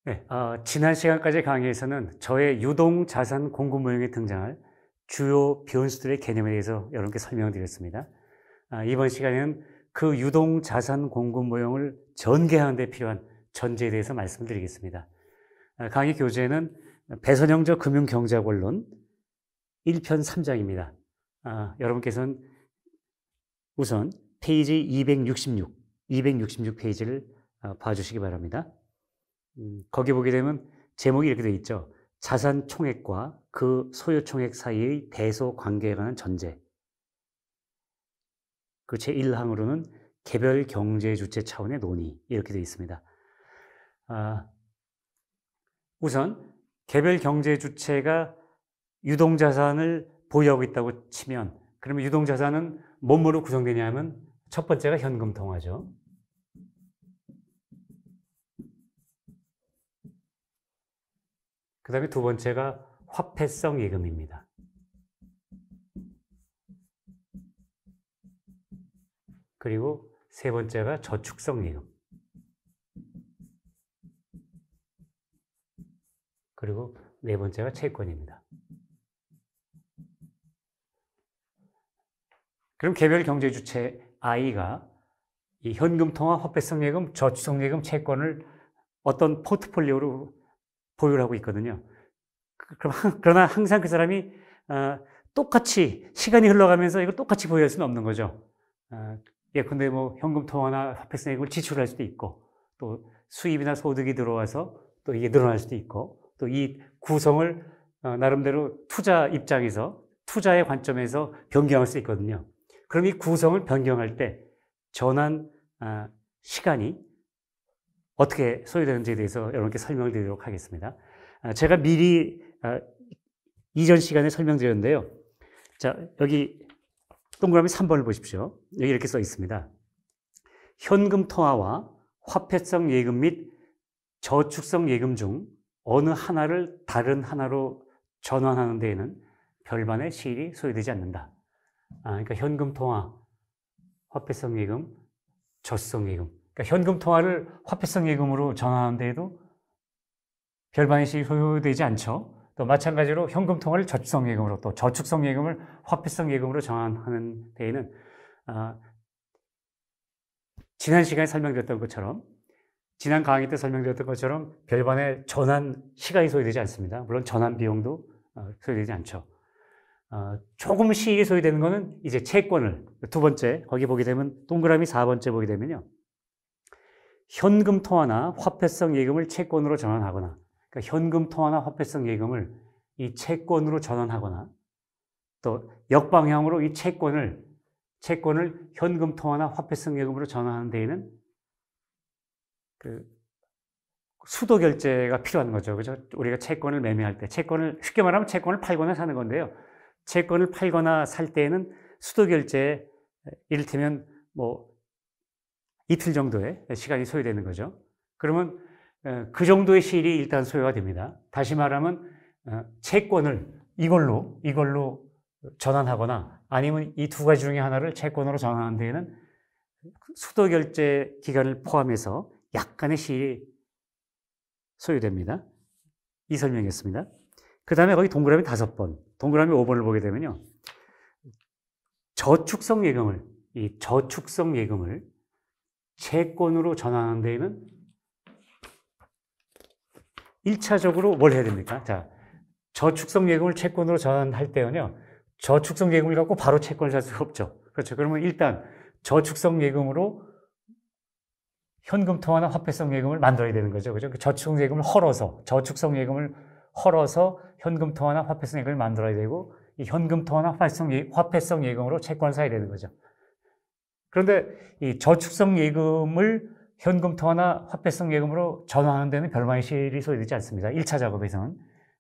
네, 지난 시간까지 강의에서는 저의 유동자산 공급 모형에 등장할 주요 변수들의 개념에 대해서 여러분께 설명을 드렸습니다. 이번 시간에는 그 유동자산 공급 모형을 전개하는 데 필요한 전제에 대해서 말씀을 드리겠습니다. 강의 교재는 배선영적 금융경제학 원론 1편 3장입니다. 여러분께서는 우선 페이지 266 페이지를 봐주시기 바랍니다. 거기 보게 되면 제목이 이렇게 되어 있죠. 자산 총액과 그 소유 총액 사이의 대소 관계에 관한 전제. 그 제1항으로는 개별 경제 주체 차원의 논의 이렇게 되어 있습니다. 우선 개별 경제 주체가 유동자산을 보유하고 있다고 치면 그러면 유동자산은 뭐뭐로 구성되냐 하면 첫 번째가 현금통화죠. 그 다음에 두 번째가 화폐성 예금입니다. 그리고 세 번째가 저축성 예금. 그리고 네 번째가 채권입니다. 그럼 개별 경제 주체 I가 이 현금통화, 화폐성 예금, 저축성 예금, 채권을 어떤 포트폴리오로 보유를 하고 있거든요. 그러나 항상 그 사람이 똑같이 시간이 흘러가면서 이걸 똑같이 보유할 수는 없는 거죠. 예컨대 뭐 현금통화나 화폐성 예금을 지출할 수도 있고 또 수입이나 소득이 들어와서 또 이게 늘어날 수도 있고 또 이 구성을 나름대로 투자 입장에서 투자의 관점에서 변경할 수 있거든요. 그럼 이 구성을 변경할 때 전환 시간이 어떻게 소요되는지에 대해서 여러분께 설명을 드리도록 하겠습니다. 제가 미리 이전 시간에 설명드렸는데요. 자, 여기 동그라미 3번을 보십시오. 여기 이렇게 써 있습니다. 현금 통화와 화폐성 예금 및 저축성 예금 중 어느 하나를 다른 하나로 전환하는 데에는 별반의 시일이 소요되지 않는다. 그러니까 현금 통화, 화폐성 예금, 저축성 예금. 그러니까 현금 통화를 화폐성 예금으로 전환하는 데에도 별반의 시일이 소요되지 않죠. 또 마찬가지로 현금 통화를 저축성 예금으로 또 저축성 예금을 화폐성 예금으로 전환하는 데에는 지난 시간에 설명드렸던 것처럼 지난 강의 때 설명드렸던 것처럼 별반의 전환 시간이 소요되지 않습니다. 물론 전환 비용도 소요되지 않죠. 조금 시일이 소요되는 것은 이제 채권을 두 번째 거기 보게 되면 동그라미 4번째 보게 되면요. 현금 통화나 화폐성 예금을 채권으로 전환하거나 그러니까 현금 통화나 화폐성 예금을 이 채권으로 전환하거나 또 역방향으로 이 채권을 현금 통화나 화폐성 예금으로 전환하는 데에는 그 수도 결제가 필요한 거죠. 그죠? 우리가 채권을 매매할 때 채권을 쉽게 말하면 채권을 팔거나 사는 건데요. 채권을 팔거나 살 때에는 수도 결제 이를테면 뭐 이틀 정도의 시간이 소요되는 거죠. 그러면 그 정도의 시일이 일단 소요가 됩니다. 다시 말하면 채권을 이걸로 전환하거나 아니면 이 두 가지 중에 하나를 채권으로 전환하는 데에는 수도 결제 기간을 포함해서 약간의 시일이 소요됩니다. 이 설명이었습니다. 그 다음에 거기 동그라미 5번, 동그라미 5번을 보게 되면요. 저축성 예금을 채권으로 전환하는 데에는 1차적으로 뭘 해야 됩니까? 자, 저축성 예금을 채권으로 전환할 때는요. 저축성 예금을 갖고 바로 채권을 살 수가 없죠. 그렇죠. 그러면 일단 저축성 예금으로 현금 통화나 화폐성 예금을 만들어야 되는 거죠. 그죠? 저축성 예금을 저축성 예금을 헐어서 현금 통화나 화폐성 예금을 만들어야 되고 이 현금 통화나 화폐성 예금으로 채권을 사야 되는 거죠. 그런데 이 저축성 예금을 현금 통화나 화폐성 예금으로 전환하는 데는 별반의 시일이 소요되지 않습니다. 1차 작업에서는.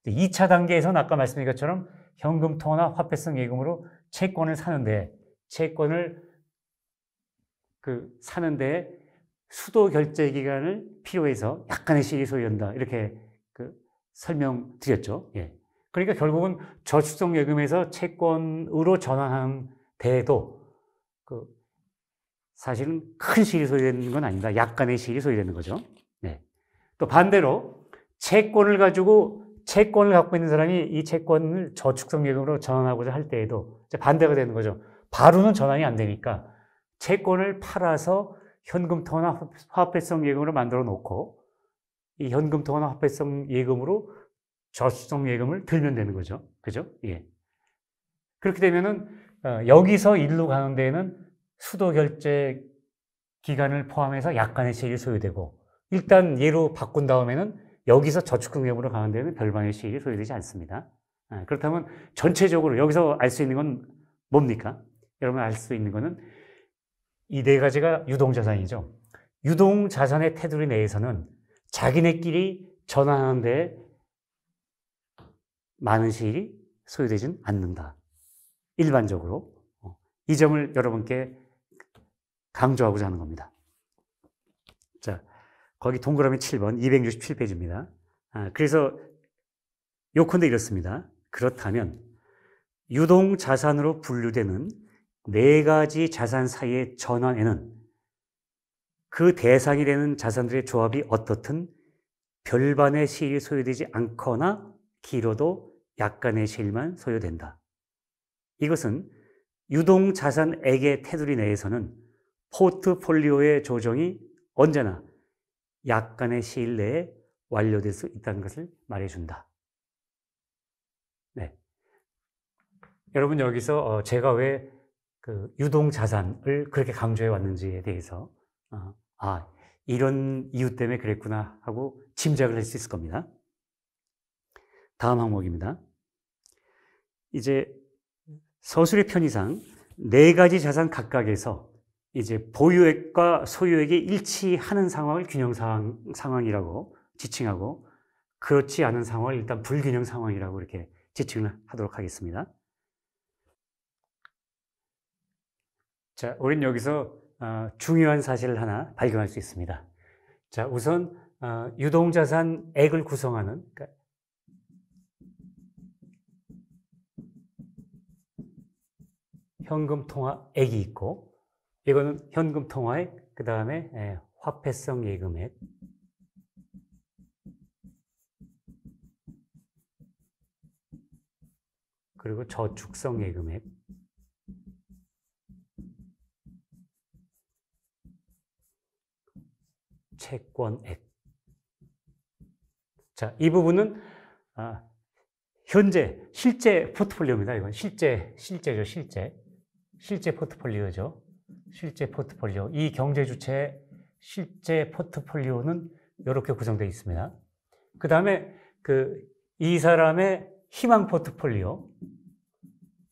2차 단계에서는 아까 말씀드린 것처럼 현금 통화나 화폐성 예금으로 채권을 사는데 수도 결제 기간을 필요해서 약간의 시일이 소요된다. 이렇게 설명드렸죠. 예. 그러니까 결국은 저축성 예금에서 채권으로 전환하는 데에도 사실은 큰 시일이 소요되는 건 아닙니다. 약간의 시일이 소요되는 거죠. 네. 또 반대로 채권을 갖고 있는 사람이 이 채권을 저축성 예금으로 전환하고자 할 때에도 이제 반대가 되는 거죠. 바로는 전환이 안 되니까 채권을 팔아서 현금통화나 화폐성 예금으로 만들어 놓고 이 현금통화나 화폐성 예금으로 저축성 예금을 들면 되는 거죠. 그죠? 예. 그렇게 되면은 여기서 일로 가는 데에는 수도 결제 기간을 포함해서 약간의 시일이 소요되고, 일단 얘로 바꾼 다음에는 여기서 저축성 예금으로 가는 데는 별방의 시일이 소요되지 않습니다. 그렇다면 전체적으로 여기서 알 수 있는 건 뭡니까? 여러분 알 수 있는 거는 이 네 가지가 유동자산이죠. 유동자산의 테두리 내에서는 자기네끼리 전환하는 데 많은 시일이 소요되진 않는다. 일반적으로. 이 점을 여러분께 강조하고자 하는 겁니다. 자, 거기 동그라미 7번 267페이지입니다. 그래서 요컨대 이렇습니다. 그렇다면 유동자산으로 분류되는 네 가지 자산 사이의 전환에는 그 대상이 되는 자산들의 조합이 어떻든 별반의 시일이 소요되지 않거나 길어도 약간의 시일만 소요된다. 이것은 유동자산액의 테두리 내에서는 포트폴리오의 조정이 언제나 약간의 시일 내에 완료될 수 있다는 것을 말해준다. 네. 여러분 여기서 제가 왜 그 유동자산을 그렇게 강조해 왔는지에 대해서 이런 이유 때문에 그랬구나 하고 짐작을 할 수 있을 겁니다. 다음 항목입니다. 이제 서술의 편의상 네 가지 자산 각각에서 이제 보유액과 소유액이 일치하는 상황을 균형 상황이라고 지칭하고, 그렇지 않은 상황을 일단 불균형 상황이라고 이렇게 지칭을 하도록 하겠습니다. 자, 우린 여기서 중요한 사실을 하나 발견할 수 있습니다. 자, 우선 유동자산액을 구성하는, 그러니까 현금통화액이 있고, 이거는 현금통화액, 그 다음에 화폐성 예금액, 그리고 저축성 예금액, 채권액. 자, 이 부분은 현재 실제 포트폴리오입니다. 이건 실제죠, 실제 포트폴리오죠. 실제 포트폴리오. 이 경제 주체의 실제 포트폴리오는 이렇게 구성되어 있습니다. 그 다음에 이 사람의 희망 포트폴리오,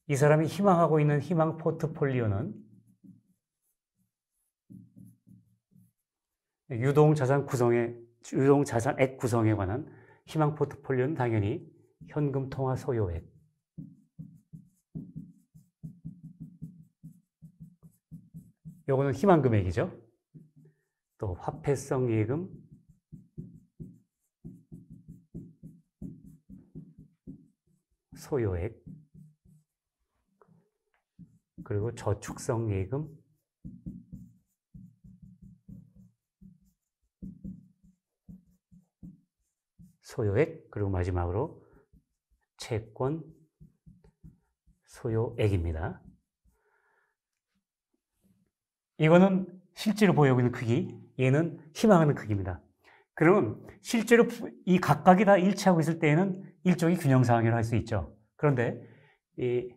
이 사람이 희망하고 있는 희망 포트폴리오는 유동자산액 구성에 관한 희망 포트폴리오는 당연히 현금통화 소요액, 요거는 희망금액이죠. 또 화폐성 예금, 소요액, 그리고 저축성 예금, 소요액, 그리고 마지막으로 채권 소요액입니다. 이거는 실제로 보이고 있는 크기, 얘는 희망하는 크기입니다. 그러면 실제로 이 각각이 다 일치하고 있을 때에는 일종의 균형 상황이라고 할 수 있죠. 그런데 이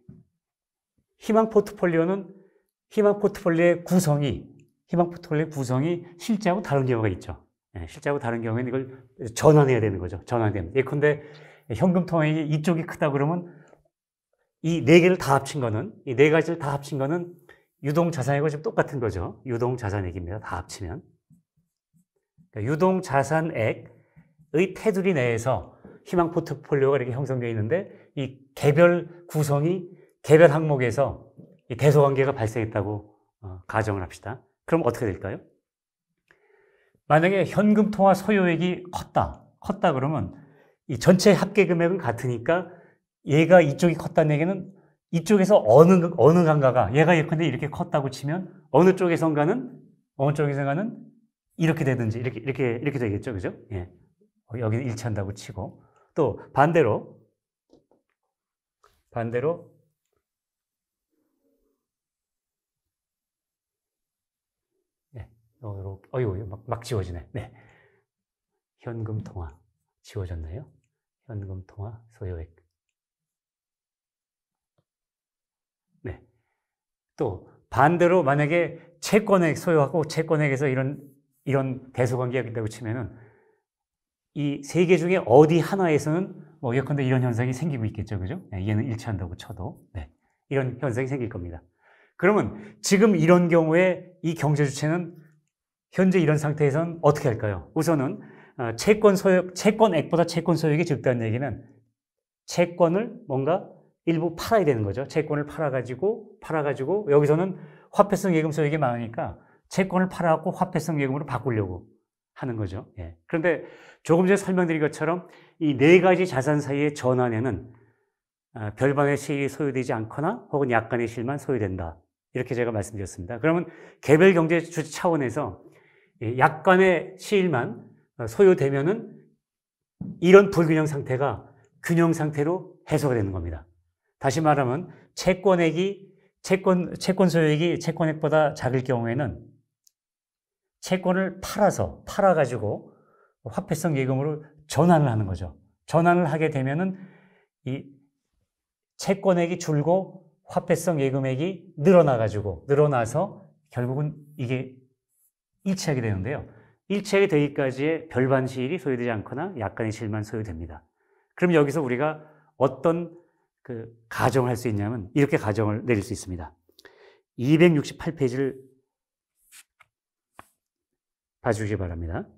희망 포트폴리오의 구성이 실제하고 다른 경우가 있죠. 실제하고 다른 경우에는 이걸 전환해야 되는 거죠. 전환됩니다. 예컨대 현금통화액이 이쪽이 크다 그러면 이 네 개를 다 합친 거는, 이 네 가지를 다 합친 거는 유동자산액과 지금 똑같은 거죠. 유동자산액입니다. 다 합치면. 그러니까 유동자산액의 테두리 내에서 희망 포트폴리오가 이렇게 형성되어 있는데, 이 개별 항목에서 이 대소관계가 발생했다고 가정을 합시다. 그럼 어떻게 될까요? 만약에 현금통화 소요액이 컸다 그러면 이 전체 합계 금액은 같으니까 얘가 이쪽이 컸다는 얘기는 이쪽에서 어느 간가가, 얘가 예컨대 이렇게 컸다고 치면 어느 쪽에선가는 이렇게 되든지 이렇게 되겠죠, 그죠? 예. 여기는 일치한다고 치고, 또 반대로 네, 막 지워지네. 네. 현금 통화 지워졌나요? 현금 통화 소요액. 네. 또 반대로 만약에 채권액 소유하고 채권액에서 이런 대소관계가 있다고 치면은 이 세 개 중에 어디 하나에서는 뭐 예컨대 이런 현상이 생기고 있겠죠, 그죠? 네, 얘는 일치한다고 쳐도 네, 이런 현상이 생길 겁니다. 그러면 지금 이런 경우에 이 경제 주체는 현재 이런 상태에서는 어떻게 할까요? 우선은 채권액보다 채권 소유액이 적다는 얘기는 채권을 뭔가 일부 팔아야 되는 거죠. 채권을 팔아가지고 여기서는 화폐성 예금 소유액이 많으니까 채권을 팔아갖고 화폐성 예금으로 바꾸려고 하는 거죠. 예. 그런데 조금 전에 설명드린 것처럼 이 네 가지 자산 사이의 전환에는 별반의 시일이 소유되지 않거나 혹은 약간의 시일만 소유된다. 이렇게 제가 말씀드렸습니다. 그러면 개별 경제 주체 차원에서 약간의 시일만 소유되면은 이런 불균형 상태가 균형 상태로 해소가 되는 겁니다. 다시 말하면 채권 소유액이 채권액보다 작을 경우에는 채권을 팔아가지고 화폐성 예금으로 전환을 하는 거죠. 전환을 하게 되면은 이 채권액이 줄고 화폐성 예금액이 늘어나서 결국은 이게 일치하게 되는데요. 일치하게 되기까지의 별반 시일이 소유되지 않거나 약간의 시일만 소유됩니다. 그럼 여기서 우리가 어떤 가정을 할 수 있냐면 이렇게 가정을 내릴 수 있습니다. 268페이지를 봐주시기 바랍니다.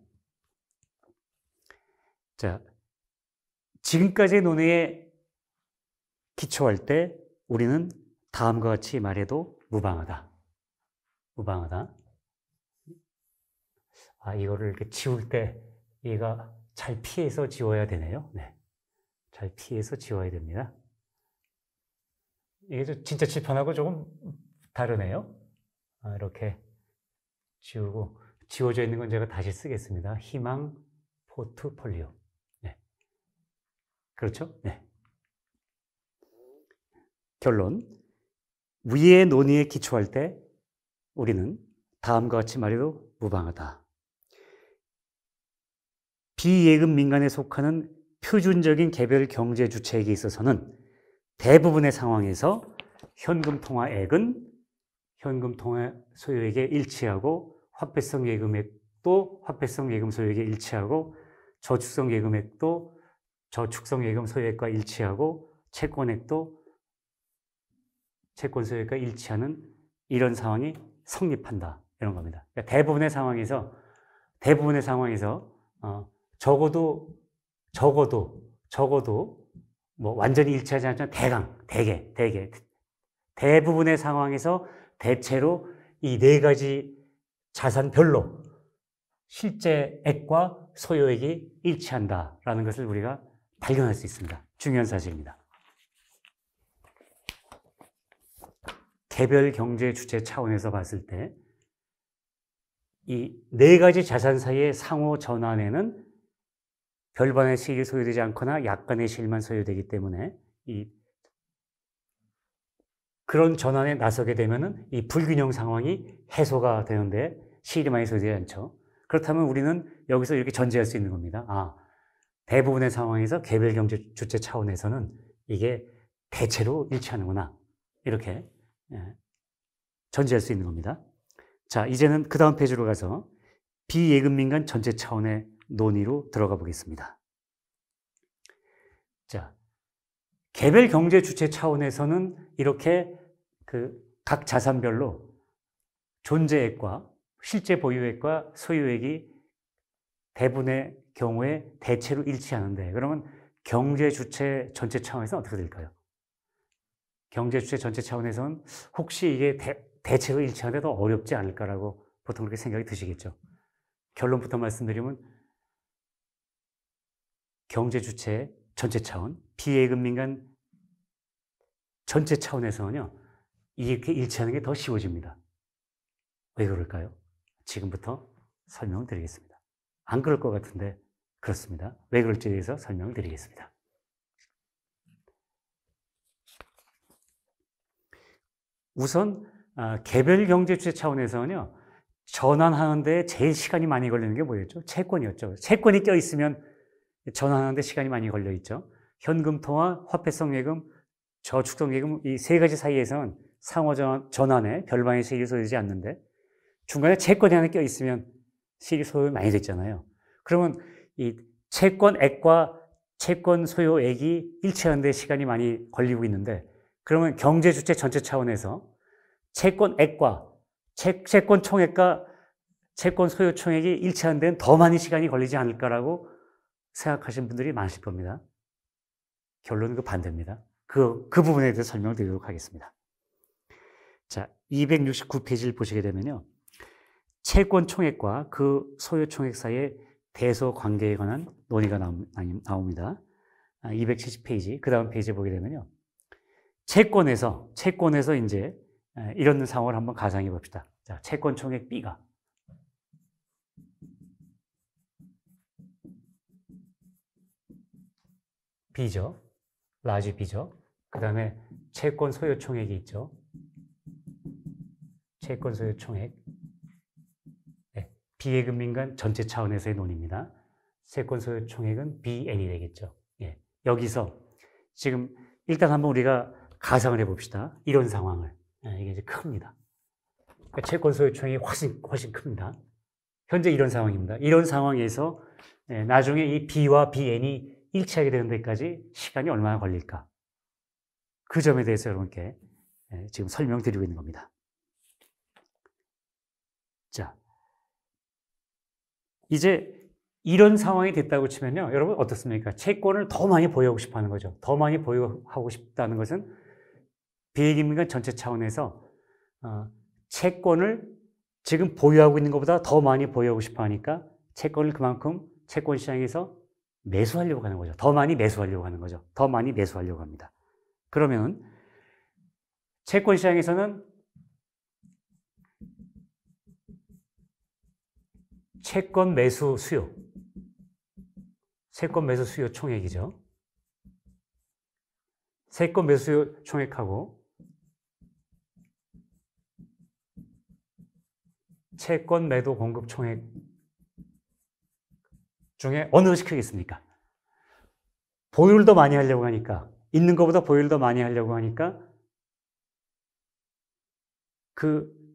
자, 지금까지의 논의에 기초할 때 우리는 다음과 같이 말해도 무방하다. 이거를 이렇게 지울 때 얘가 잘 피해서 지워야 되네요. 네. 잘 피해서 지워야 됩니다. 이게 진짜 칠판하고 조금 다르네요. 이렇게 지우고, 지워져 있는 건 제가 다시 쓰겠습니다. 희망 포트폴리오. 네. 그렇죠? 네. 결론. 위의 논의에 기초할 때 우리는 다음과 같이 말해도 무방하다. 비예금 민간에 속하는 표준적인 개별 경제 주체에게 있어서는 대부분의 상황에서 현금 통화액은 현금 통화 소유액에 일치하고 화폐성 예금액도 화폐성 예금 소유액에 일치하고 저축성 예금액도 저축성 예금 소유액과 일치하고 채권액도 채권 소유액과 일치하는 이런 상황이 성립한다. 이런 겁니다. 그러니까 대부분의 상황에서 적어도 뭐 완전히 일치하지 않지만 대개 대부분의 상황에서 대체로 이 네 가지 자산별로 실제 액과 소유액이 일치한다라는 것을 우리가 발견할 수 있습니다. 중요한 사실입니다. 개별 경제 주체 차원에서 봤을 때 이 네 가지 자산 사이의 상호 전환에는 별반의 시일이 소유되지 않거나 약간의 시일만 소유되기 때문에 그런 전환에 나서게 되면은 이 불균형 상황이 해소가 되는데 시일이 많이 소유되지 않죠. 그렇다면 우리는 여기서 이렇게 전제할 수 있는 겁니다. 대부분의 상황에서 개별 경제 주체 차원에서는 이게 대체로 일치하는구나. 이렇게 전제할 수 있는 겁니다. 자, 이제는 그 다음 페이지로 가서 비예금 민간 전체 차원의 논의로 들어가 보겠습니다. 자, 개별 경제 주체 차원에서는 이렇게 각 자산별로 존재액과 실제 보유액과 소유액이 대부분의 경우에 대체로 일치하는데 그러면 경제 주체 전체 차원에서는 어떻게 될까요? 경제 주체 전체 차원에서는 혹시 이게 대체로 일치하는데 더 어렵지 않을까라고 보통 그렇게 생각이 드시겠죠. 결론부터 말씀드리면 경제 주체 전체 차원, 비예금 민간 전체 차원에서는요, 이렇게 일치하는 게 더 쉬워집니다. 왜 그럴까요? 지금부터 설명을 드리겠습니다. 안 그럴 것 같은데 그렇습니다. 왜 그럴지에 대해서 설명을 드리겠습니다. 우선 개별 경제 주체 차원에서는요, 전환하는 데 제일 시간이 많이 걸리는 게 뭐였죠? 채권이었죠. 채권이 껴있으면 전환하는 데 시간이 많이 걸려 있죠. 현금 통화, 화폐성 예금, 저축성 예금 이 세 가지 사이에서는 상호 전환에 별방의 세율이 소요되지 않는데 중간에 채권이 하나 껴있으면 세율이 소요 많이 됐잖아요. 그러면 이 채권액과 채권 소요액이 일치하는 데 시간이 많이 걸리고 있는데 그러면 경제 주체 전체 차원에서 채권액과 채권 총액과 채권 소요 총액이 일치하는 데는 더 많은 시간이 걸리지 않을까라고 생각하시는 분들이 많으실 겁니다. 결론은 그 반대입니다. 그 부분에 대해서 설명을 드리도록 하겠습니다. 자, 269페이지를 보시게 되면요. 채권 총액과 그 소요 총액 사이의 대소 관계에 관한 논의가 나옵니다. 270페이지, 그 다음 페이지에 보게 되면요. 채권에서 이제 이런 상황을 한번 가상해 봅시다. 자, 채권 총액 B가 B죠. 라지 B죠. 그 다음에 채권 소요 총액이 있죠. 채권 소요 총액. 네, 비예금민간 전체 차원에서의 논의입니다. 채권 소요 총액은 BN이 되겠죠. 예, 여기서 지금 일단 한번 우리가 가상을 해봅시다. 이런 상황을. 이게 이제 큽니다. 그러니까 채권 소요 총액이 훨씬 큽니다. 현재 이런 상황입니다. 이런 상황에서 나중에 이 B와 BN이 일치하게 되는 데까지 시간이 얼마나 걸릴까? 그 점에 대해서 여러분께 지금 설명드리고 있는 겁니다. 자, 이제 이런 상황이 됐다고 치면요. 여러분 어떻습니까? 채권을 더 많이 보유하고 싶어 하는 거죠. 더 많이 보유하고 싶다는 것은 비예금민간 전체 차원에서 채권을 지금 보유하고 있는 것보다 더 많이 보유하고 싶어 하니까 채권을 그만큼 채권 시장에서 매수하려고 하는 거죠. 더 많이 매수하려고 하는 거죠. 더 많이 매수하려고 합니다. 그러면 채권 시장에서는 채권 매수 수요 총액이죠. 채권 매수 수요 총액하고 채권 매도 공급 총액 중에 어느 것이 크겠습니까? 보유를 더 많이 하려고 하니까, 있는 것보다 보유를 더 많이 하려고 하니까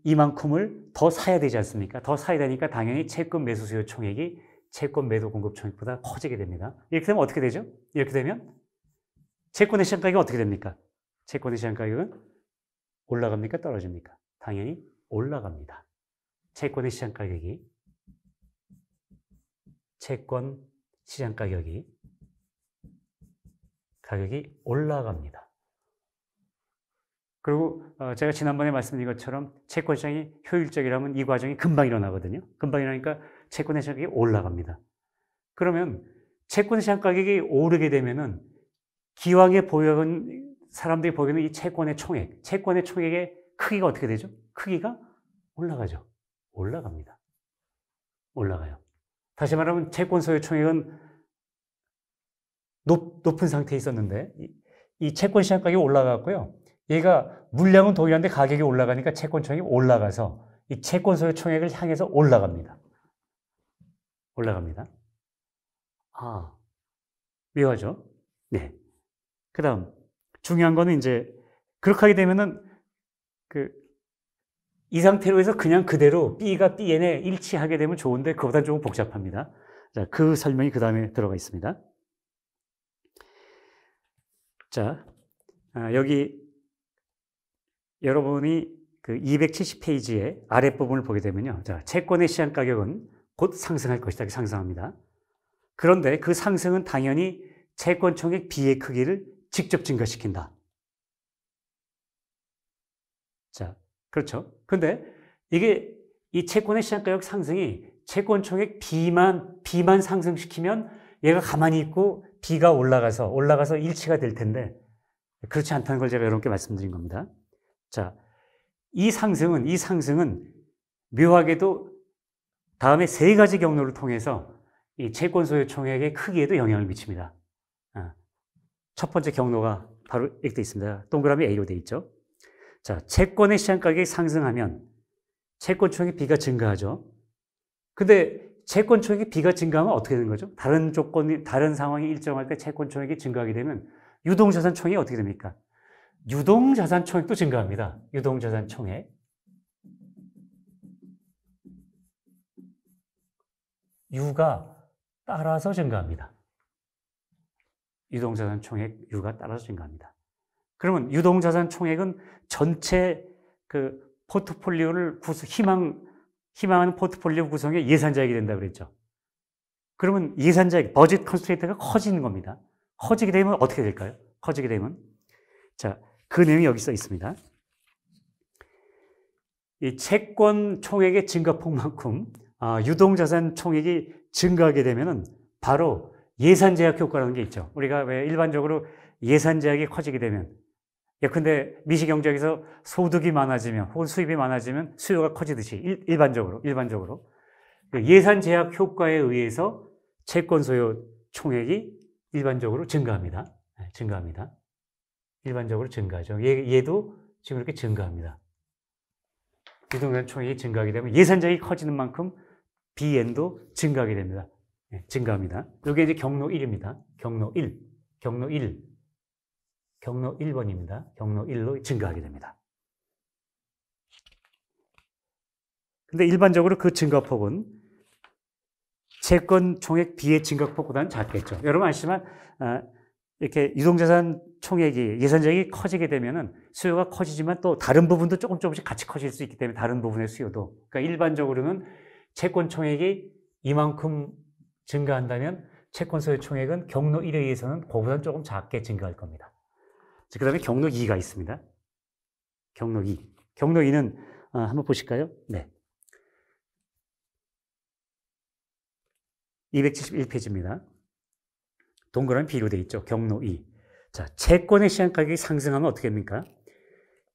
이만큼을 더 사야 되지 않습니까? 더 사야 되니까 당연히 채권 매수 수요 총액이 채권 매도 공급 총액보다 커지게 됩니다. 이렇게 되면 어떻게 되죠? 이렇게 되면 채권의 시장 가격은 어떻게 됩니까? 채권의 시장 가격은 올라갑니까? 떨어집니까? 당연히 올라갑니다. 채권 시장 가격이 올라갑니다. 그리고 제가 지난번에 말씀드린 것처럼 채권 시장이 효율적이라면 이 과정이 금방 일어나거든요. 금방 일어나니까 채권 시장 가격이 올라갑니다. 그러면 채권 시장 가격이 오르게 되면은 기왕에 보유하는 사람들이 보기에는 이 채권의 총액의 크기가 어떻게 되죠? 크기가 올라가죠. 올라갑니다. 올라가요. 다시 말하면 채권 소유 총액은 높은 상태에 있었는데 이 채권 시장 가격이 올라갔고요. 얘가 물량은 동일한데 가격이 올라가니까 채권 총액이 올라가서 이 채권 소유 총액을 향해서 올라갑니다. 묘하죠? 네. 그 다음 중요한 거는 이제 그렇게 하게 되면은 이 상태로 해서 그냥 그대로 B가 Bn에 일치하게 되면 좋은데 그보다 조금 복잡합니다. 자, 그 설명이 그 다음에 들어가 있습니다. 자, 여기 여러분이 그 270페이지의 아랫부분을 보게 되면요. 자, 채권의 시장 가격은 곧 상승할 것이다. 상승합니다. 그런데 그 상승은 당연히 채권 총액 B의 크기를 직접 증가시킨다. 자, 그렇죠. 근데 이 채권의 시장 가격 상승이 채권 총액 B만 상승시키면 얘가 가만히 있고 B가 올라가서 일치가 될 텐데 그렇지 않다는 걸 제가 여러분께 말씀드린 겁니다. 자, 이 상승은 묘하게도 다음에 세 가지 경로를 통해서 이 채권 소유 총액의 크기에도 영향을 미칩니다. 첫 번째 경로가 바로 이렇게 되어 있습니다. 동그라미 A로 되어 있죠. 자, 채권의 시장 가격이 상승하면 채권 총액의 B가 증가하죠. 근데 채권 총액의 B가 증가하면 어떻게 되는 거죠? 다른 조건이, 다른 상황이 일정할 때 채권 총액이 증가하게 되면 유동자산 총액이 어떻게 됩니까? 유동자산 총액도 증가합니다. 유동자산 총액. U가 따라서 증가합니다. 유동자산 총액 U가 따라서 증가합니다. 그러면 유동자산 총액은 전체 그 포트폴리오를 희망하는 포트폴리오 구성의 예산자액이 된다고 그랬죠. 그러면 예산자액, 버짓 컨스트레인트가 커지는 겁니다. 커지게 되면 어떻게 될까요? 커지게 되면. 자, 그 내용이 여기 써 있습니다. 이 채권 총액의 증가폭만큼 유동자산 총액이 증가하게 되면은 바로 예산제약 효과라는 게 있죠. 우리가 왜 일반적으로 예산제약이 커지게 되면 예컨대 미시경제에서 소득이 많아지면 혹은 수입이 많아지면 수요가 커지듯이 일반적으로 그 예산제약 효과에 의해서 채권 소유 총액이 일반적으로 증가합니다. 증가합니다. 일반적으로 증가하죠. 얘도 지금 이렇게 증가합니다. 유동자산 총액이 증가하게 되면 예산자액이 커지는 만큼 BN도 증가하게 됩니다. 증가합니다. 이게 이제 경로 1입니다. 경로 1. 경로 1번입니다. 경로 1로 증가하게 됩니다. 근데 일반적으로 그 증가폭은 채권 총액 B의 증가폭보다는 작겠죠. 여러분 아시지만 이렇게 유동자산 총액이 예산자액이 커지게 되면은 수요가 커지지만 또 다른 부분도 조금씩 같이 커질 수 있기 때문에 다른 부분의 수요도. 그러니까 일반적으로는 채권 총액이 이만큼 증가한다면 채권 소유 총액은 경로 1에 의해서는 그보다는 조금 작게 증가할 겁니다. 그 다음에 경로 2가 있습니다. 경로 2. 경로 2는 한번 보실까요? 네. 271페이지입니다. 동그라미 B로 되어 있죠. 경로 2. 자, 채권의 시장 가격이 상승하면 어떻게 됩니까?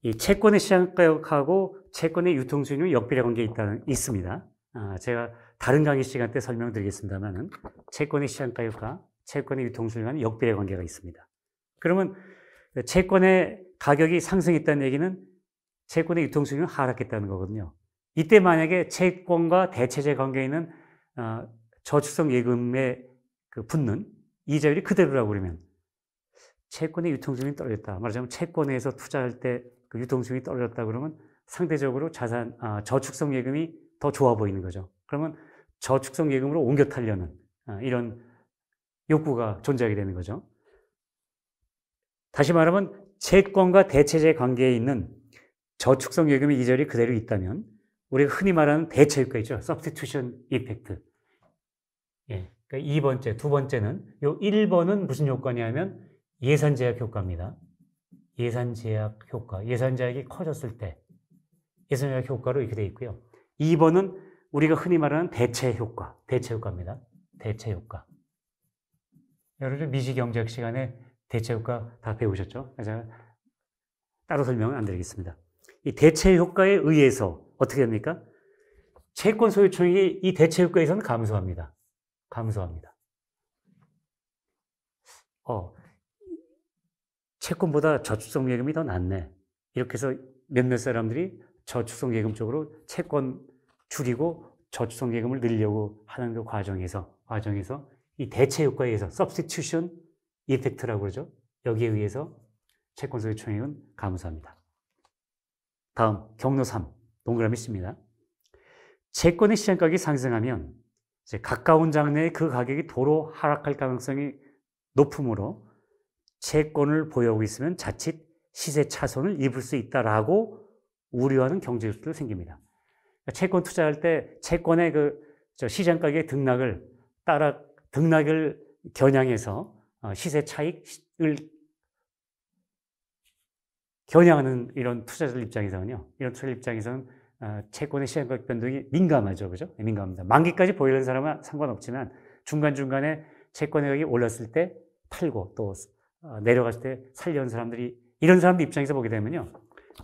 이 채권의 시장 가격하고 채권의 유통 수익률 역비례 관계에 있습니다. 제가 다른 강의 시간 때 설명드리겠습니다만은 채권의 시장 가격과 채권의 유통 수익률과는 역비례 관계가 있습니다. 그러면 채권의 가격이 상승했다는 얘기는 채권의 유통 수익률은 하락했다는 거거든요. 이때 만약에 채권과 대체재 관계에 있는 저축성 예금에 붙는 이자율이 그대로라고 그러면 채권의 유통 수익률이 떨어졌다. 말하자면 채권에서 투자할 때 그 유통 수익률이 떨어졌다 그러면 상대적으로 저축성 예금이 더 좋아 보이는 거죠. 그러면 저축성 예금으로 옮겨 타려는 이런 욕구가 존재하게 되는 거죠. 다시 말하면 채권과 대체재 관계에 있는 저축성 예금의 이자율이 그대로 있다면 우리가 흔히 말하는 대체 효과 있죠. substitution effect. 예. 그러니까 2번째, 두 번째는 요 1번은 무슨 효과냐면 예산제약 효과입니다. 예산제약 효과. 예산제약이 커졌을 때 예산제약 효과로 이렇게 되어 있고요. 2번은 우리가 흔히 말하는 대체 효과. 대체 효과입니다. 대체 효과. 여러분 미시경제학 시간에 대체 효과 다 배우셨죠? 제가 따로 설명은 안 드리겠습니다. 이 대체 효과에 의해서 어떻게 됩니까? 채권 소유 총액이 이 대체 효과에서는 감소합니다. 감소합니다. 채권보다 저축성 예금이 더 낫네. 이렇게 해서 몇몇 사람들이 저축성 예금 쪽으로 채권 줄이고 저축성 예금을 늘리려고 하는 그 과정에서 이 대체 효과에 의해서 substitution effect라고 그러죠. 여기에 의해서 채권 소유 총액은 감소합니다. 다음 경로 3 동그라미 C입니다. 채권의 시장 가격이 상승하면 이제 가까운 장래에 그 가격이 도로 하락할 가능성이 높으므로 채권을 보유하고 있으면 자칫 시세 차손을 입을 수 있다라고 우려하는 경제 뉴스도 생깁니다. 채권 투자할 때 채권의 시장 가격의 등락을 겨냥해서 시세 차익을 겨냥하는 이런 투자자들 입장에서는요. 이런 투자자 입장에서는 채권의 시장 가격 변동이 민감하죠, 그죠? 민감합니다. 만기까지 보유하는 사람은 상관없지만 중간중간에 채권 가격이 올랐을 때 팔고 또 내려갔을 때 살려는 사람들이 이런 사람들 입장에서 보게 되면요.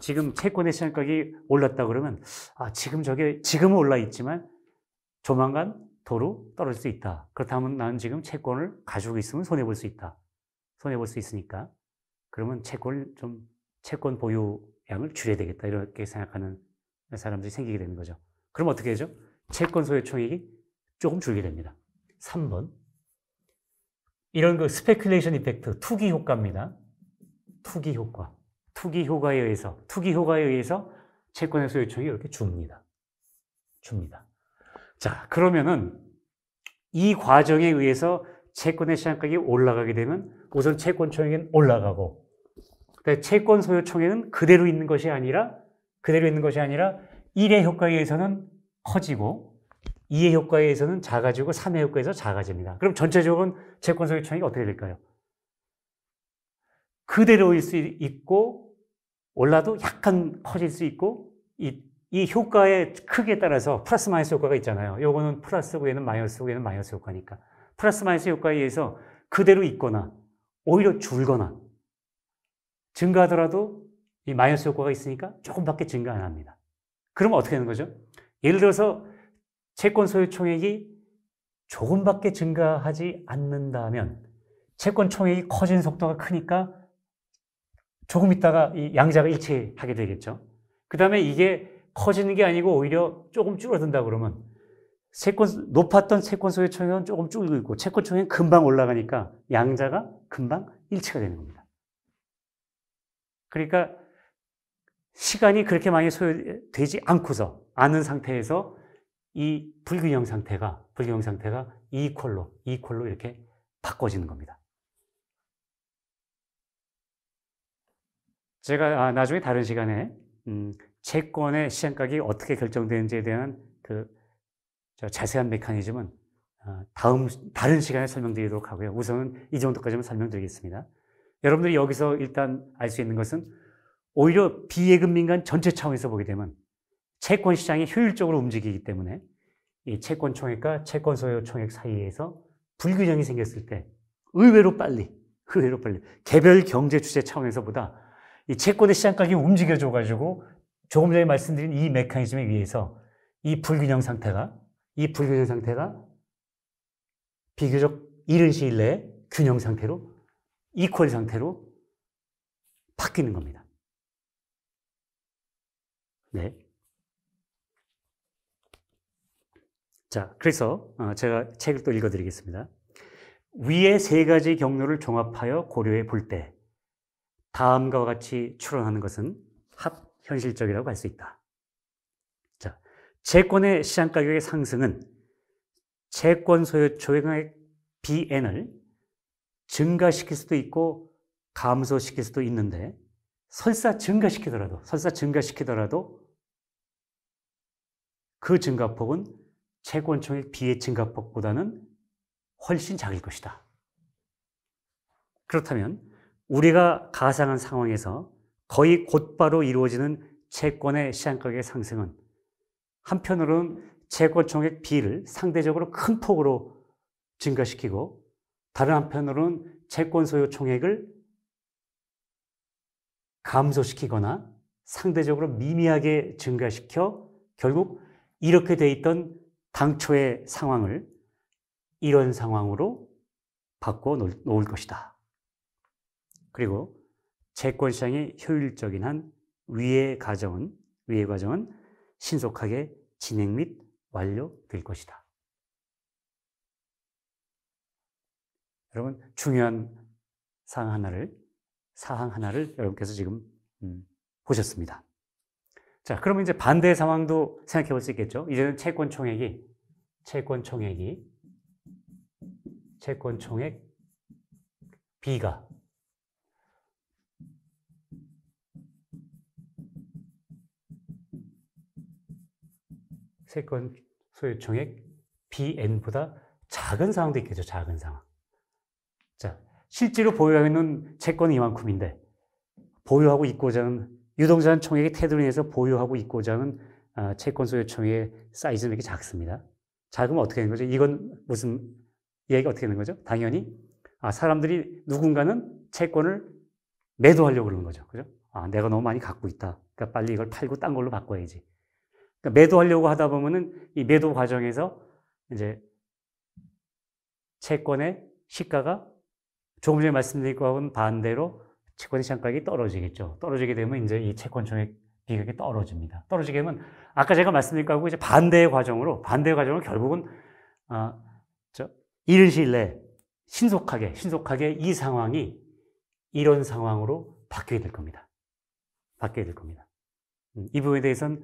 지금 채권의 시장 가격이 올랐다 그러면 지금은 올라 있지만 조만간 도로 떨어질 수 있다. 그렇다면 나는 지금 채권을 가지고 있으면 손해볼 수 있다. 손해볼 수 있으니까 그러면 채권 보유량을 줄여야 되겠다. 이렇게 생각하는 사람들이 생기게 되는 거죠. 그럼 어떻게 되죠? 채권 소유 총액이 조금 줄게 됩니다. 3번. 이런 그 스페큘레이션 이펙트, 투기 효과입니다. 투기 효과. 투기 효과에 의해서 채권의 소유 총액이 이렇게 줍니다. 자, 그러면은 이 과정에 의해서 채권의 시장가격이 올라가게 되면 우선 채권 총액은 올라가고, 채권 소유 총액은 그대로 있는 것이 아니라 1의 효과에 의해서는 커지고 2의 효과에 의해서는 작아지고 3의 효과에서 작아집니다. 그럼 전체적으로는 채권 소유 총액이 어떻게 될까요? 그대로일 수 있고 올라도 약간 커질 수 있고 이 효과의 크기에 따라서 플러스 마이너스 효과가 있잖아요. 요거는 플러스고 얘는 마이너스고 얘는 마이너스 효과니까 플러스 마이너스 효과에 의해서 그대로 있거나 오히려 줄거나 증가하더라도 이 마이너스 효과가 있으니까 조금밖에 증가 안 합니다. 그러면 어떻게 되는 거죠? 예를 들어서 채권 소유 총액이 조금밖에 증가하지 않는다면 채권 총액이 커지는 속도가 크니까 조금 있다가 이 양자가 일치하게 되겠죠. 그 다음에 이게 커지는 게 아니고 오히려 조금 줄어든다 그러면 높았던 채권 소유 총액은 조금 줄고 있고 채권 총액은 금방 올라가니까 양자가 금방 일치가 되는 겁니다. 그러니까 시간이 그렇게 많이 소요되지 않은 상태에서 이 불균형 상태가 이퀄로 이렇게 바꿔지는 겁니다. 제가 나중에 다른 시간에 채권의 시장가격이 어떻게 결정되는지에 대한 자세한 메커니즘은 다른 시간에 설명드리도록 하고요. 우선은 이 정도까지만 설명드리겠습니다. 여러분들이 여기서 일단 알 수 있는 것은 오히려 비예금 민간 전체 차원에서 보게 되면 채권 시장이 효율적으로 움직이기 때문에 이 채권 총액과 채권 소유 총액 사이에서 불균형이 생겼을 때 의외로 빨리 개별 경제 주체 차원에서보다 이 채권의 시장 가격이 움직여줘가지고 조금 전에 말씀드린 이 메커니즘에 의해서 이 불균형 상태가 비교적 이른 시일 내에 균형 상태로 이퀄 상태로 바뀌는 겁니다. 네. 자, 그래서 제가 책을 또 읽어드리겠습니다. 위의 세 가지 경로를 종합하여 고려해 볼 때 다음과 같이 추론하는 것은 합현실적이라고 할 수 있다. 자, 채권의 시장 가격의 상승은 채권 소유 총액 BN을 증가시킬 수도 있고 감소시킬 수도 있는데 설사 증가시키더라도 그 증가폭은 채권 총액 B의 증가폭보다는 훨씬 작을 것이다. 그렇다면 우리가 가상한 상황에서 거의 곧바로 이루어지는 채권의 시장가격의 상승은 한편으로는 채권 총액 B를 상대적으로 큰 폭으로 증가시키고 다른 한편으로는 채권 소유 총액을 감소시키거나 상대적으로 미미하게 증가시켜 결국 이렇게 돼 있던 당초의 상황을 이런 상황으로 바꿔 놓을 것이다. 그리고 채권 시장이 효율적인 한 위의 과정은 신속하게 진행 및 완료될 것이다. 여러분, 중요한 사항 하나를 여러분께서 지금 보셨습니다. 자, 그러면 이제 반대 상황도 생각해 볼 수 있겠죠. 이제는 채권 총액 B가 채권 소유 총액 BN보다 작은 상황도 있겠죠. 작은 상황. 자, 실제로 보유하고 있는 채권은 이만큼인데 보유하고 있고자 하는 유동자산 총액의 태도로 인해서 보유하고 있고자 하는 채권 소유 총액의 사이즈는 이렇게 작습니다. 작으면 어떻게 되는 거죠? 이건 무슨 이야기가 어떻게 되는 거죠? 당연히 사람들이 누군가는 채권을 매도하려고 그러는 거죠. 그죠? 내가 너무 많이 갖고 있다. 그러니까 빨리 이걸 팔고 딴 걸로 바꿔야지. 그러니까 매도하려고 하다 보면은 이 매도 과정에서 이제 채권의 시가가 조금 전에 말씀드린 것과는 반대로 채권의 시장가격이 떨어지겠죠. 떨어지게 되면 이제 이 채권 총액 비율이 떨어집니다. 떨어지게 되면 아까 제가 말씀드린 거하고 이제 반대의 과정으로 결국은 이른 시일 내에 신속하게 이 상황이 이런 상황으로 바뀌게 될 겁니다. 이 부분에 대해서는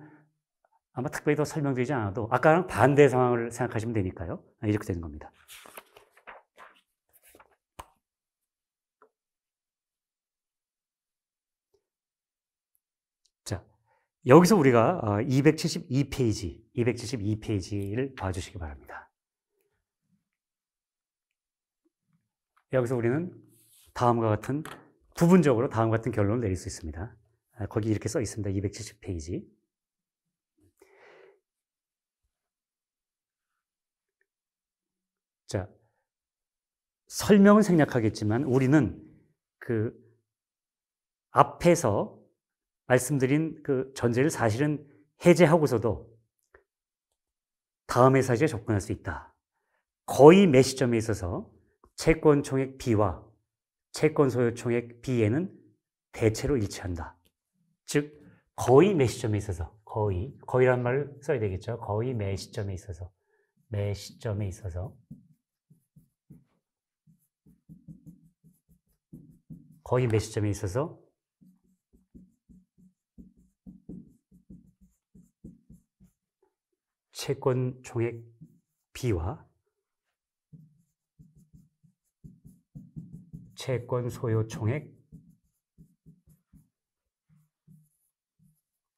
아마 특별히 더 설명드리지 않아도 아까랑 반대 상황을 생각하시면 되니까요. 이렇게 되는 겁니다. 자, 여기서 우리가 272페이지를 봐주시기 바랍니다. 여기서 우리는 다음과 같은 결론을 내릴 수 있습니다. 거기 이렇게 써 있습니다. 270페이지. 자, 설명은 생략하겠지만 우리는 그 앞에서 말씀드린 그 전제를 사실은 해제하고서도 다음의 사실에 접근할 수 있다. 거의 매 시점에 있어서 채권 총액 B와 채권 소유 총액 B에는 대체로 일치한다. 즉 거의 매 시점에 있어서 거의란 말을 써야 되겠죠. 거의 매 시점에 있어서 채권 총액 B와 채권 소유 총액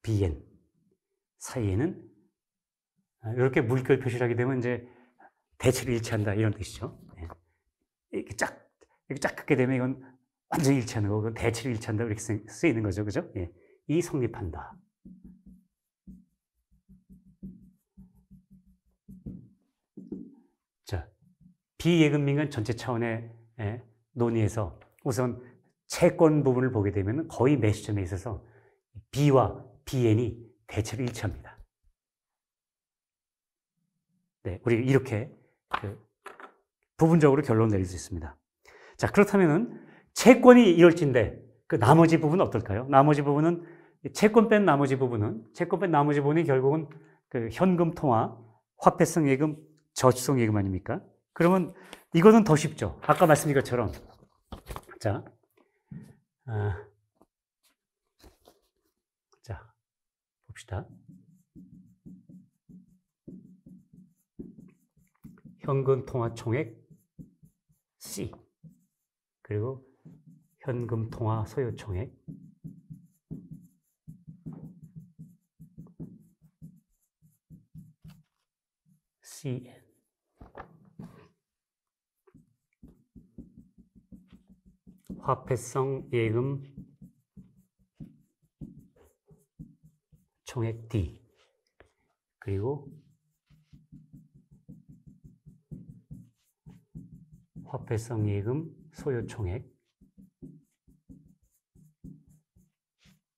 BN 사이에는 이렇게 물결 표시를 하게 되면 이제 대체로 일치한다 이런 뜻이죠. 이렇게 쫙 긋게 되면 이건 완전히 일치하는 거고 대체로 일치한다 이렇게 쓰이는 거죠, 그죠? 이 성립한다. 자, 비예금 민간 전체 차원의 논의에서 우선 채권 부분을 보게 되면 거의 매 시점에 있어서 B와 BN이 대체로 일치합니다. 네, 우리 이렇게 부분적으로 결론을 내릴 수 있습니다. 자, 그렇다면은 채권이 이럴진데 그 나머지 부분은 어떨까요? 채권 뺀 나머지 부분이 결국은 그 현금 통화, 화폐성 예금, 저축성 예금 아닙니까? 그러면 이거는 더 쉽죠. 아까 말씀드린 것처럼. 자, 봅시다. 현금 통화 총액 C 그리고 현금 통화 소요 총액 CN 화폐성 예금 총액 D 그리고 화폐성 예금 소요 총액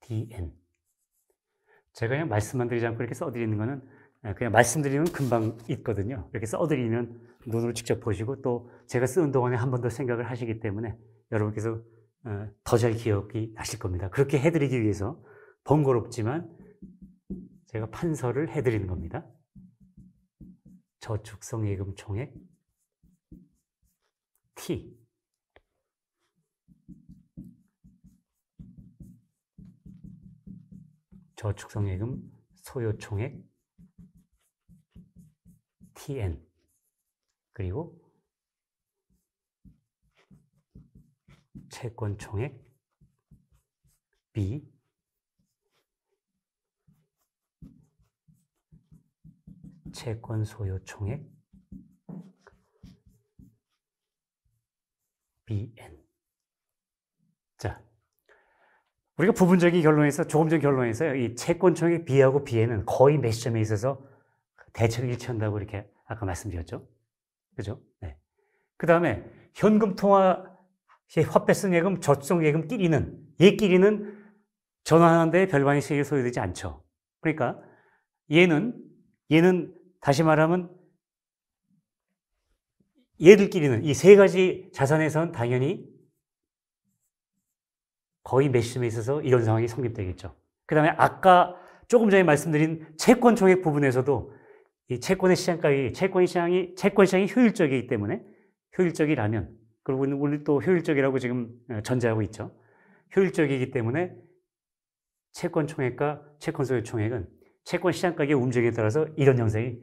DN. 제가 그냥 말씀만 드리지 않고 이렇게 써드리는 거는 그냥 말씀드리면 금방 있거든요. 이렇게 써드리면 눈으로 직접 보시고 또 제가 쓰는 동안에 한 번 더 생각을 하시기 때문에 여러분께서 더 잘 기억이 나실 겁니다. 그렇게 해드리기 위해서 번거롭지만 제가 판서를 해드리는 겁니다. 저축성 예금 총액 T 저축성 예금 소요 총액 TN 그리고 채권 총액 B 채권 소요 총액 BN. 자, 우리가 부분적인 결론에서 조금 전 결론에서 이 채권 총액 B하고 B에는 거의 몇 시점에 있어서 대체로 일치한다고 이렇게 아까 말씀드렸죠. 그죠? 네. 그 다음에 현금 통화 화폐성 예금, 저축성 예금끼리는 전환하는 데 별반의 시간이 소요되지 않죠. 그러니까 얘는 다시 말하면 얘들끼리는 이 세 가지 자산에선 당연히 거의 매시점에 있어서 이런 상황이 성립되겠죠. 그 다음에 아까 조금 전에 말씀드린 채권 총액 부분에서도 이 채권의 시장가격이, 채권 시장이 효율적이기 때문에, 효율적이라면, 그리고 우리 또 효율적이라고 지금 전제하고 있죠. 효율적이기 때문에 채권 총액과 채권 소유 총액은 채권 시장 가격의 움직임에 따라서 이런 형상이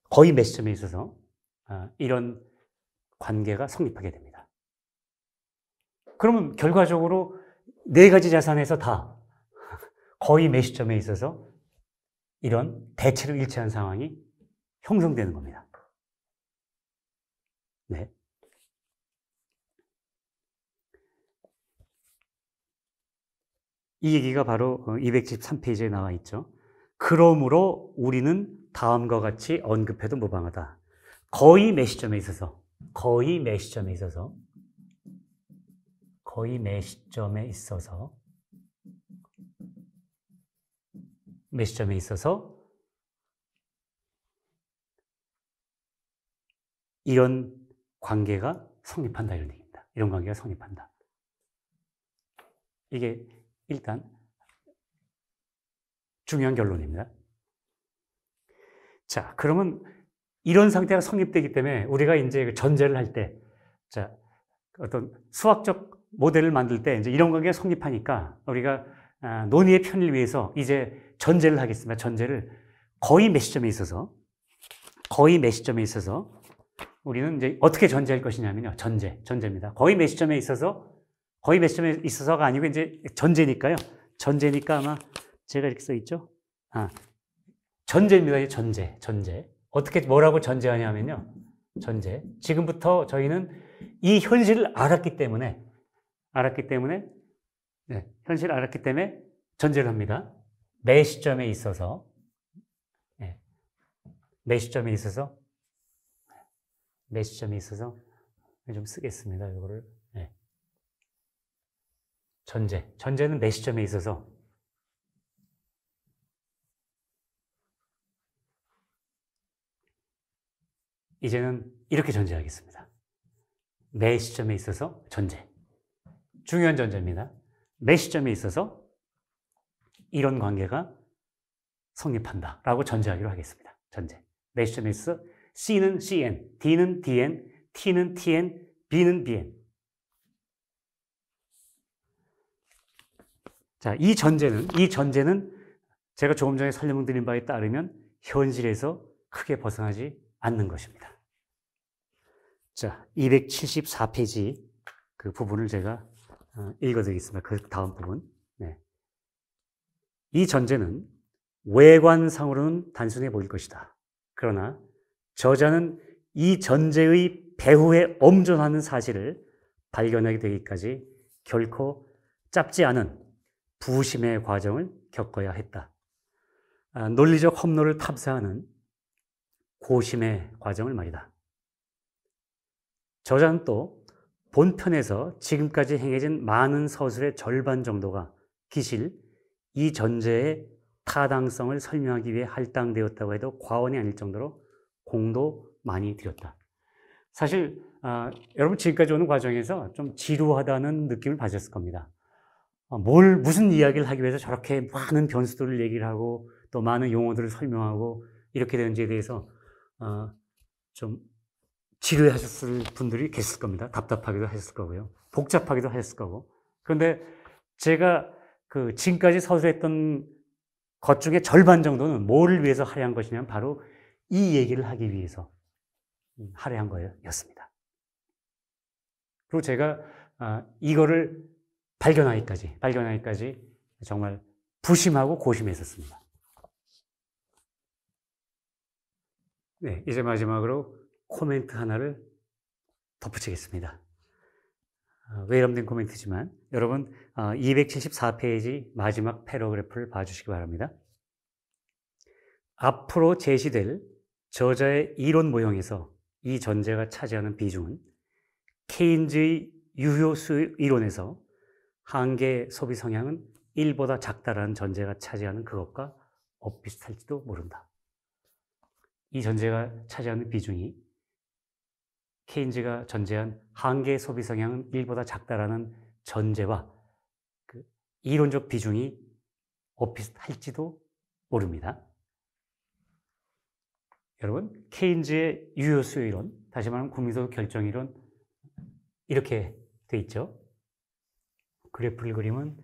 거의 매시점에 있어서 이런 관계가 성립하게 됩니다. 그러면 결과적으로 네 가지 자산에서 다 거의 매시점에 있어서 이런 대체로 일치한 상황이 형성되는 겁니다. 네. 이 얘기가 바로 213페이지에 나와 있죠. 그러므로 우리는 다음과 같이 언급해도 무방하다. 거의 매시점에 있어서 이런 관계가 성립한다 이런 얘기입니다. 이런 관계가 성립한다. 이게 일단 중요한 결론입니다. 자, 그러면 이런 상태가 성립되기 때문에 우리가 이제 전제를 할 때, 자, 어떤 수학적 모델을 만들 때 이제 이런 관계가 성립하니까 우리가 논의의 편의를 위해서 이제 전제를 하겠습니다. 전제를 거의 매시점에 있어서 우리는 이제 어떻게 전제할 것이냐면요. 전제입니다. 거의 매시점에 있어서가 아니고 이제 전제니까요. 전제니까 아마 제가 이렇게 써 있죠. 전제입니다. 전제. 어떻게 뭐라고 전제하냐면요. 지금부터 저희는 이 현실을 알았기 때문에 전제를 합니다. 매시점에 있어서 좀 쓰겠습니다. 이거를. 네. 전제는 매시점에 있어서 이제는 이렇게 전제하겠습니다. 매시점에 있어서 중요한 전제입니다. 매시점에 있어서 이런 관계가 성립한다라고 전제하기로 하겠습니다. 매시점에 있어서 C는 CN, D는 DN, T는 TN, B는 BN. 자, 이 전제는 제가 조금 전에 설명드린 바에 따르면 현실에서 크게 벗어나지 않는 것입니다. 자, 274페이지 그 부분을 제가 읽어드리겠습니다. 그 다음 부분. 네. 이 전제는 외관상으로는 단순해 보일 것이다. 그러나 저자는 이 전제의 배후에 엄존하는 사실을 발견하게 되기까지 결코 짧지 않은 부심의 과정을 겪어야 했다. 논리적 험로를 탐사하는 고심의 과정을 말이다. 저자는 또 본편에서 지금까지 행해진 많은 서술의 절반 정도가 기실 이 전제의 타당성을 설명하기 위해 할당되었다고 해도 과언이 아닐 정도로 공도 많이 들였다. 사실 여러분 지금까지 오는 과정에서 좀 지루하다는 느낌을 받으셨을 겁니다. 무슨 이야기를 하기 위해서 저렇게 많은 변수들을 얘기를 하고 또 많은 용어들을 설명하고 이렇게 되는지에 대해서 좀 지루해하셨을 분들이 계실 겁니다. 답답하기도 하셨을 거고요. 복잡하기도 하셨을 거고. 그런데 제가 그 지금까지 서술했던 것 중에 절반 정도는 뭐를 위해서 할애한 것이냐면 바로 이 얘기를 하기 위해서 할애한 거였습니다. 그리고 제가 이거를 발견하기까지 정말 부심하고 고심했었습니다. 네, 이제 마지막으로 코멘트 하나를 덧붙이겠습니다. 외람된 코멘트지만 여러분 274페이지 마지막 패러그래프를 봐주시기 바랍니다. 앞으로 제시될 저자의 이론 모형에서 이 전제가 차지하는 비중은 케인즈의 유효수 이론에서 한계 소비 성향은 1보다 작다라는 전제가 차지하는 그것과 엇비슷할지도 모른다. 이 전제가 차지하는 비중이 케인즈가 전제한 한계 소비 성향은 1보다 작다라는 전제와 그 이론적 비중이 오피스할지도 모릅니다. 여러분, 케인즈의 유효 수요 이론, 다시 말하면 국민소득 결정 이론 이렇게 돼 있죠. 그래프를 그리면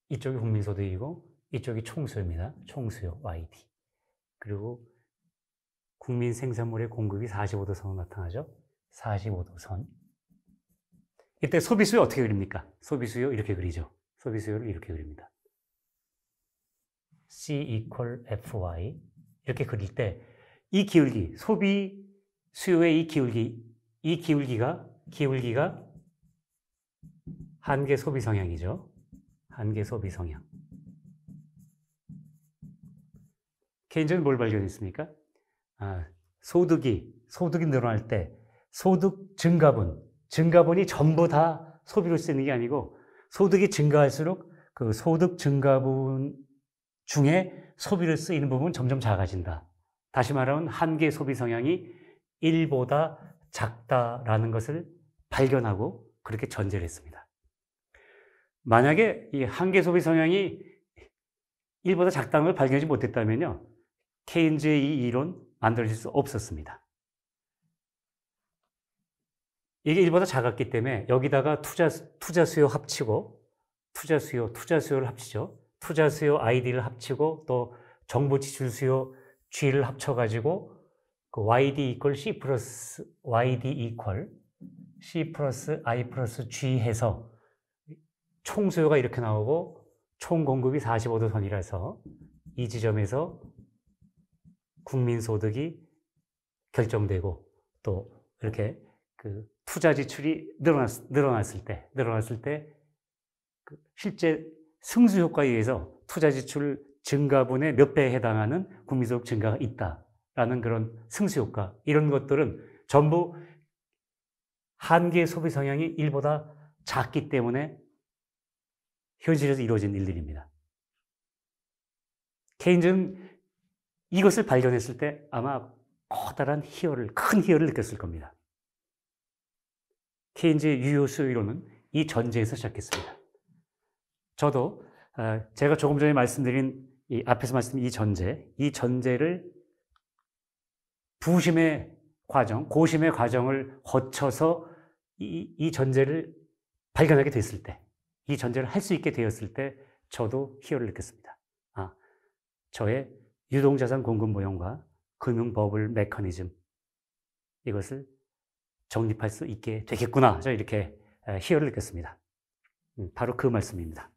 이쪽이 국민소득이고 이쪽이 총수요입니다. 총수요 YD. 그리고 국민 생산물의 공급이 45도 선으로 나타나죠. 45도 선. 이때 소비수요 어떻게 그립니까? 소비수요 이렇게 그리죠. 소비수요를 이렇게 그립니다. C equal FY 이렇게 그릴 때 이 기울기, 소비 수요의 이 기울기가 한계 소비 성향이죠. 한계 소비 성향. 케인즈는 뭘 발견했습니까? 소득이 늘어날 때 소득 증가분이 전부 다 소비로 쓰는 게 아니고 소득이 증가할수록 그 소득 증가분 중에 소비를 쓰이는 부분은 점점 작아진다. 다시 말하면 한계 소비 성향이 1보다 작다라는 것을 발견하고 그렇게 전제를 했습니다. 만약에 이 한계 소비 성향이 1보다 작다는 걸 발견하지 못했다면요, 케인즈의 이 이론 만들어질 수 없었습니다. 이게 1보다 작았기 때문에 여기다가 투자 수요 합치고 투자 수요를 합치죠. 투자 수요 ID를 합치고 또 정부 지출 수요 G를 합쳐가지고 그 YD 이퀄 C 플러스 YD 이퀄 C 플러스 I 플러스 G 해서 총 수요가 이렇게 나오고 총 공급이 45도 선이라서 이 지점에서 국민 소득이 결정되고 또 이렇게 그 투자 지출이 늘어났을 때 그 실제 승수 효과에 의해서 투자 지출 증가분의 몇 배에 해당하는 국민소득 증가가 있다라는 그런 승수 효과, 이런 것들은 전부 한계 소비 성향이 1보다 작기 때문에 현실에서 이루어진 일들입니다. 케인즈는 이것을 발견했을 때 아마 커다란 큰 희열을 느꼈을 겁니다. 케인즈의 유효 수요 이론은 이 전제에서 시작했습니다. 저도 제가 조금 전에 말씀드린 앞에서 말씀드린 이 전제를 고심의 과정을 거쳐서 이 전제를 발견하게 됐을 때, 이 전제를 할 수 있게 되었을 때 저도 희열을 느꼈습니다. 저의 유동자산 공급 모형과 금융 버블 메커니즘, 이것을 정립할 수 있게 되겠구나. 저 이렇게 희열을 느꼈습니다. 바로 그 말씀입니다.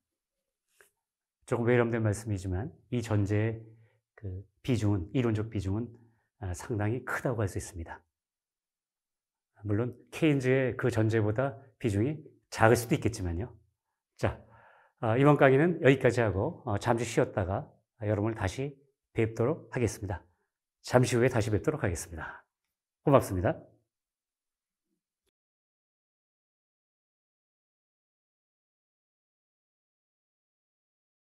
조금 외람된 말씀이지만 이 전제의 그 이론적 비중은 상당히 크다고 할 수 있습니다. 물론 케인즈의 그 전제보다 비중이 작을 수도 있겠지만요. 자, 이번 강의는 여기까지 하고 잠시 쉬었다가 여러분을 다시 뵙도록 하겠습니다. 잠시 후에 다시 뵙도록 하겠습니다. 고맙습니다.